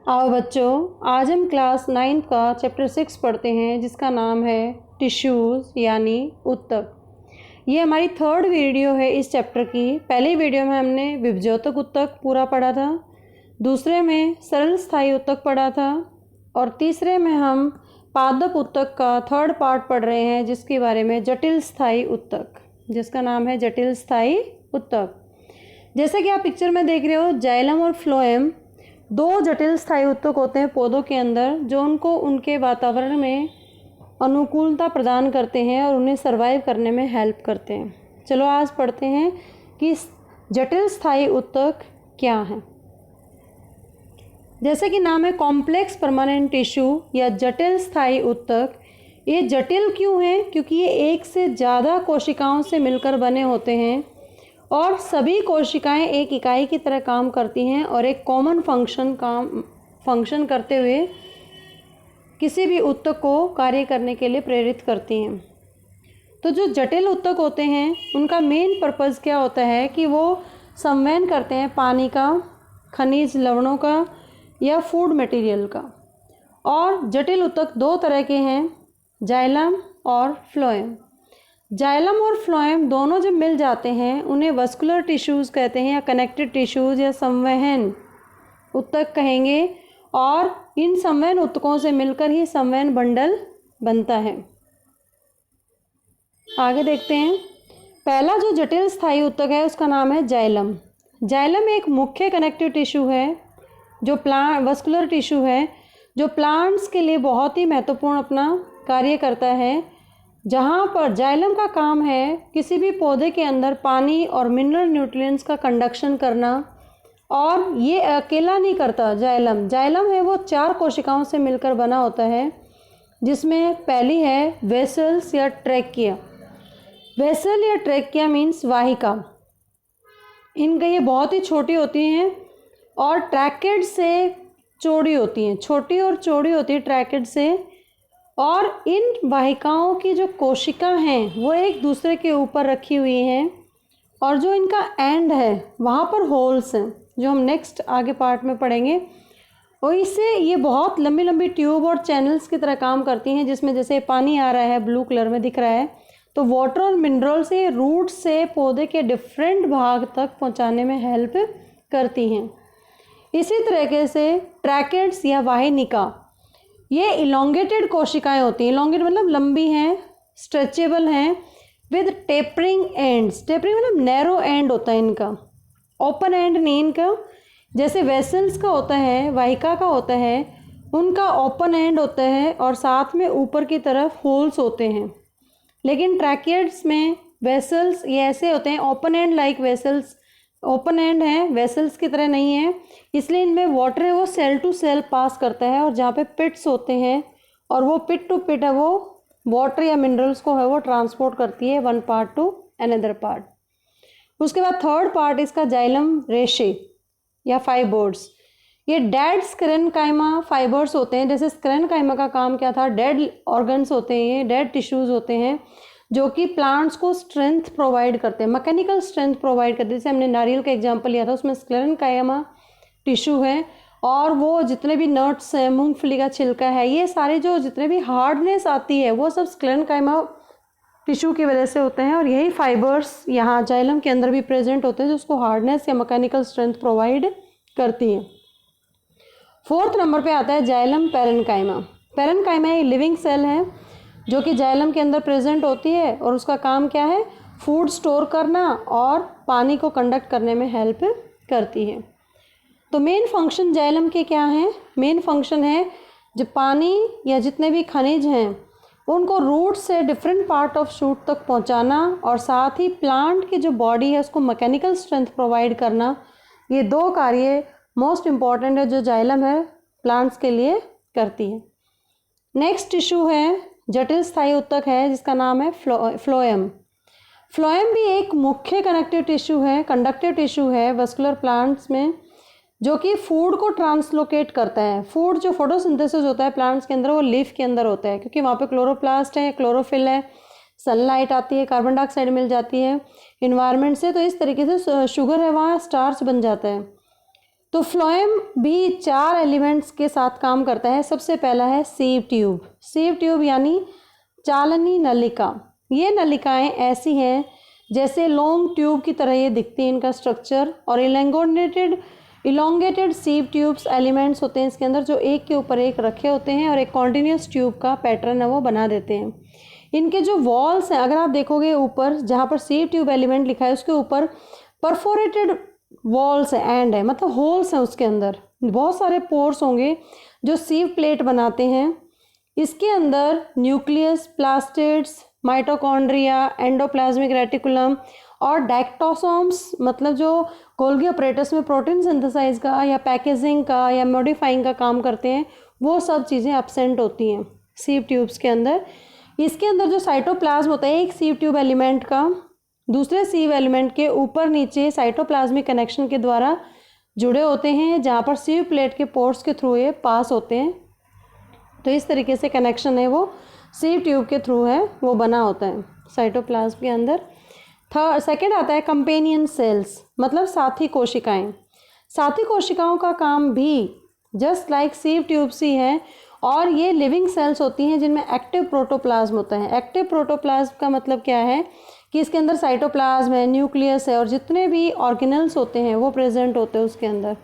आओ बच्चों, आज हम क्लास 9 का चैप्टर 6 पढ़ते हैं जिसका नाम है टिश्यूज़ यानी ऊतक। ये हमारी थर्ड वीडियो है इस चैप्टर की। पहली वीडियो में हमने विभज्योतक ऊतक पूरा पढ़ा था, दूसरे में सरल स्थायी ऊतक पढ़ा था और तीसरे में हम पादप ऊतक का थर्ड पार्ट पढ़ रहे हैं जिसके बारे में जटिल स्थायी ऊतक, जिसका नाम है जटिल स्थायी ऊतक। जैसे कि आप पिक्चर में देख रहे हो, जाइलम और फ्लोएम दो जटिल स्थायी ऊतक होते हैं पौधों के अंदर, जो उनको उनके वातावरण में अनुकूलता प्रदान करते हैं और उन्हें सर्वाइव करने में हेल्प करते हैं। चलो आज पढ़ते हैं कि जटिल स्थायी ऊतक क्या हैं। जैसे कि नाम है कॉम्प्लेक्स परमानेंट टिश्यू या जटिल स्थायी ऊतक। ये जटिल क्यों है? क्योंकि ये एक से ज़्यादा कोशिकाओं से मिलकर बने होते हैं और सभी कोशिकाएं एक इकाई की तरह काम करती हैं और एक कॉमन फंक्शन करते हुए किसी भी ऊतक को कार्य करने के लिए प्रेरित करती हैं। तो जो जटिल ऊतक होते हैं उनका मेन पर्पज़ क्या होता है कि वो संवहन करते हैं पानी का, खनिज लवणों का या फूड मटेरियल का। और जटिल ऊतक दो तरह के हैं, जाइलम और फ्लोएम। जाइलम और फ्लोएम दोनों जब मिल जाते हैं उन्हें वस्कुलर टिश्यूज़ कहते हैं या कनेक्टेड टिश्यूज़ या संवहन ऊतक कहेंगे। और इन संवहन ऊतकों से मिलकर ही संवहन बंडल बनता है। आगे देखते हैं। पहला जो जटिल स्थायी ऊतक है उसका नाम है जाइलम। जाइलम एक मुख्य कनेक्टिव टिश्यू है जो वस्कुलर टिश्यू है जो प्लांट्स के लिए बहुत ही महत्वपूर्ण अपना कार्य करता है। जहाँ पर जाइलम का काम है किसी भी पौधे के अंदर पानी और मिनरल न्यूट्रिएंट्स का कंडक्शन करना। और ये अकेला नहीं करता जाइलम है वो 4 कोशिकाओं से मिलकर बना होता है, जिसमें पहली है वेसल्स या ट्रैकिया। वेसल या ट्रैकिया मीन्स वाहिका। इनका ये बहुत ही छोटी होती हैं और ट्रैकेड से चौड़ी होती हैं, छोटी और चौड़ी होती है ट्रैकेड से। और इन वाहिकाओं की जो कोशिका हैं वो एक दूसरे के ऊपर रखी हुई हैं और जो इनका एंड है वहाँ पर होल्स हैं, जो हम नेक्स्ट आगे पार्ट में पढ़ेंगे। और इससे ये बहुत लंबी लंबी ट्यूब और चैनल्स की तरह काम करती हैं, जिसमें जैसे पानी आ रहा है ब्लू कलर में दिख रहा है, तो वाटर और मिनरल से रूट से पौधे के डिफरेंट भाग तक पहुँचाने में हेल्प करती हैं। इसी तरीके से ट्रैकेड्स या वाहिनिका, ये इलोंगेटेड कोशिकाएं होती हैं। इलोंगेट मतलब लंबी हैं, स्ट्रेचेबल हैं, विद टेपरिंग एंड्स। टेपरिंग मतलब नैरो एंड होता है इनका, ओपन एंड नहीं इनका। जैसे वेसल्स का होता है, वाहिका का होता है, उनका ओपन एंड होता है और साथ में ऊपर की तरफ होल्स होते हैं। लेकिन ट्रैकियड्स में वेसल्स ये ऐसे होते हैं, open and like vessels, open and है, वेसल्स की तरह नहीं है। इसलिए इनमें वाटर है वो सेल टू सेल पास करता है और जहाँ पे पिट्स होते हैं और वो पिट टू पिट है वो वाटर या मिनरल्स को है वो ट्रांसपोर्ट करती है one part two another part. उसके बाद थर्ड पार्ट इसका जाइलम रेशे या फाइबर्स। ये डेड स्क्लेरेनकाइमा फाइबर्स होते हैं। जैसे स्क्लेरेनकाइमा का काम क्या था, डेड ऑर्गन्स होते हैं, ये डेड टिश्यूज़ होते हैं जो कि प्लांट्स को स्ट्रेंथ प्रोवाइड करते हैं, मैकेनिकल स्ट्रेंथ प्रोवाइड करते हैं। जैसे हमने नारियल का एग्जांपल लिया था, उसमें स्क्लेरेनकाइमा टिश्यू है और वो जितने भी नट्स हैं, मूंगफली का छिलका है, ये सारे जो जितने भी हार्डनेस आती है वो सब स्क्लेरेनकाइमा टिश्यू की वजह से होते हैं। और यही फाइबर्स यहाँ जाइलम के अंदर भी प्रेजेंट होते हैं जो उसको हार्डनेस या मैकेनिकल स्ट्रेंथ प्रोवाइड करती हैं। फोर्थ नंबर पे आता है जाइलम पैरेन्काइमा। पैरेन्काइमा एक लिविंग सेल है जो कि जाइलम के अंदर प्रेजेंट होती है और उसका काम क्या है, फूड स्टोर करना और पानी को कंडक्ट करने में हेल्प करती है। तो मेन फंक्शन जाइलम के क्या हैं? मेन फंक्शन है जो पानी या जितने भी खनिज हैं उनको रूट से डिफरेंट पार्ट ऑफ शूट तक पहुंचाना और साथ ही प्लांट की जो बॉडी है उसको मैकेनिकल स्ट्रेंथ प्रोवाइड करना। ये दो कार्य मोस्ट इम्पॉर्टेंट है जो जाइलम है प्लांट्स के लिए करती है। नेक्स्ट टिश्यू है जटिल स्थायी ऊतक है जिसका नाम है फ्लोएम। फ्लोएम भी एक मुख्य कनेक्टिव टिश्यू है, कंडक्टिव टिश्यू है वस्कुलर प्लांट्स में, जो कि फूड को ट्रांसलोकेट करता है। फूड जो फोटोसिंथेसिस होता है प्लांट्स के अंदर वो लीफ के अंदर होता है, क्योंकि वहाँ पे क्लोरोप्लास्ट है, क्लोरोफिल है, सनलाइट आती है, कार्बन डाइऑक्साइड मिल जाती है इन्वायरमेंट से, तो इस तरीके से शुगर है वहाँ स्टार्च बन जाता है। तो फ्लोएम भी 4 एलिमेंट्स के साथ काम करता है। सबसे पहला है सीव ट्यूब। सीव ट्यूब यानी चालनी नलिका। ये नलिकाएं ऐसी हैं जैसे लॉन्ग ट्यूब की तरह ये दिखती है इनका स्ट्रक्चर, और इलोंगेटेड सीव ट्यूब्स एलिमेंट्स होते हैं इसके अंदर, जो एक के ऊपर एक रखे होते हैं और एक कॉन्टिन्यूस ट्यूब का पैटर्न है वो बना देते हैं। इनके जो वॉल्स हैं, अगर आप देखोगे ऊपर जहाँ पर सीव ट्यूब एलिमेंट लिखा है उसके ऊपर परफोरेटेड वॉल्स है, एंड है, मतलब होल्स हैं, उसके अंदर बहुत सारे पोर्स होंगे जो सीव प्लेट बनाते हैं। इसके अंदर nucleus, plastids, mitochondria, endoplasmic reticulum और डायक्टोसोम्स, मतलब जो गोल्गी अपरेटस में प्रोटीन सिंथेसाइज का या पैकेजिंग का या मॉडिफाइंग का काम करते हैं, वो सब चीज़ें एब्सेंट होती हैं सीव ट्यूब्स के अंदर। इसके अंदर जो साइटोप्लाज्म होता है एक सीव ट्यूब एलिमेंट का दूसरे सीव एलिमेंट के ऊपर नीचे साइटोप्लाज्मिक कनेक्शन के द्वारा जुड़े होते हैं, जहाँ पर सीव प्लेट के पोर्स के थ्रू ये पास होते हैं। तो इस तरीके से कनेक्शन है वो सीव ट्यूब के थ्रू है वो बना होता है साइटोप्लाज्म के अंदर। सेकेंड आता है कंपेनियन सेल्स, मतलब साथी कोशिकाएं। साथी कोशिकाओं का काम भी जस्ट लाइक सीव ट्यूब्स ही है, और ये लिविंग सेल्स होती हैं जिनमें एक्टिव प्रोटोप्लाज्म होता है। एक्टिव प्रोटोप्लाज्म का मतलब क्या है कि इसके अंदर साइटोप्लाज्म है, न्यूक्लियस है, और जितने भी ऑर्गेनल्स होते हैं वो प्रेजेंट होते हैं उसके अंदर,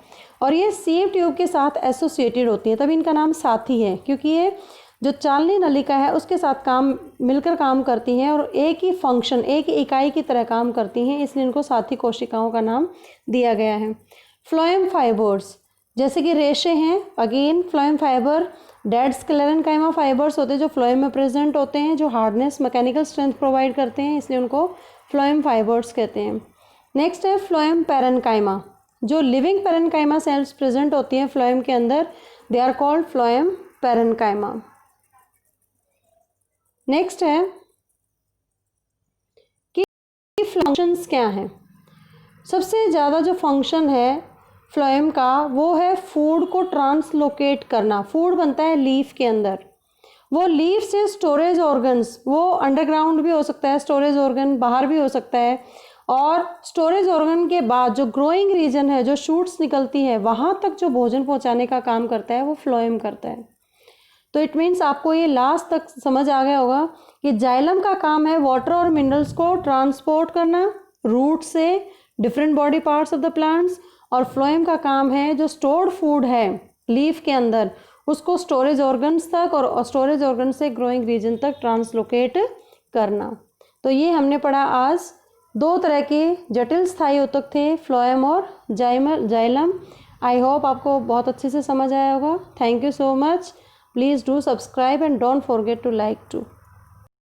और ये सीव ट्यूब के साथ एसोसिएटेड होती है, तभी इनका नाम साथी है, क्योंकि ये जो चालनी नलिका है उसके साथ मिलकर काम करती हैं और एक ही फंक्शन, एक ही इकाई की तरह काम करती हैं, इसलिए इनको साथी कोशिकाओं का नाम दिया गया है। फ्लोएम फाइबर्स, जैसे कि रेशे हैं, again phloem fibre dead sclerenchyma fibres होते हैं जो फ्लोएम में प्रेजेंट होते हैं, जो हार्डनेस, मैकेनिकल स्ट्रेंथ प्रोवाइड करते हैं, इसलिए उनको फ्लोएम फाइबर्स कहते हैं। नेक्स्ट है फ्लोएम पैरेन्काइमा, जो लिविंग पैरेन्काइमा सेल्स प्रेजेंट होती हैं फ्लोएम के अंदर, they are called phloem parenchyma. Next है कि फंक्शंस क्या हैं। सबसे ज़्यादा जो फंक्शन है फ्लोएम का वो है फूड को ट्रांसलोकेट करना। फूड बनता है लीफ के अंदर, वो लीफ से स्टोरेज ऑर्गन्स, वो अंडरग्राउंड भी हो सकता है स्टोरेज ऑर्गन, बाहर भी हो सकता है, और स्टोरेज ऑर्गन के बाद जो ग्रोइंग रीजन है, जो शूट्स निकलती है, वहाँ तक जो भोजन पहुँचाने का काम करता है वो फ्लोएम करता है। तो इट मीन्स आपको ये लास्ट तक समझ आ गया होगा कि जाइलम का काम है वाटर और मिनरल्स को ट्रांसपोर्ट करना रूट से different body parts of the plants, और फ्लोएम का काम है जो स्टोर्ड फूड है लीफ के अंदर उसको स्टोरेज ऑर्गन्स तक और स्टोरेज ऑर्गन से ग्रोइंग रीजन तक ट्रांसलोकेट करना। तो ये हमने पढ़ा आज 2 तरह के जटिल स्थायी ऊतक थे, फ्लोएम और जाइलम। आई होप आपको बहुत अच्छे से समझ आया होगा। Thank you so much. Please do subscribe and don't forget to like too.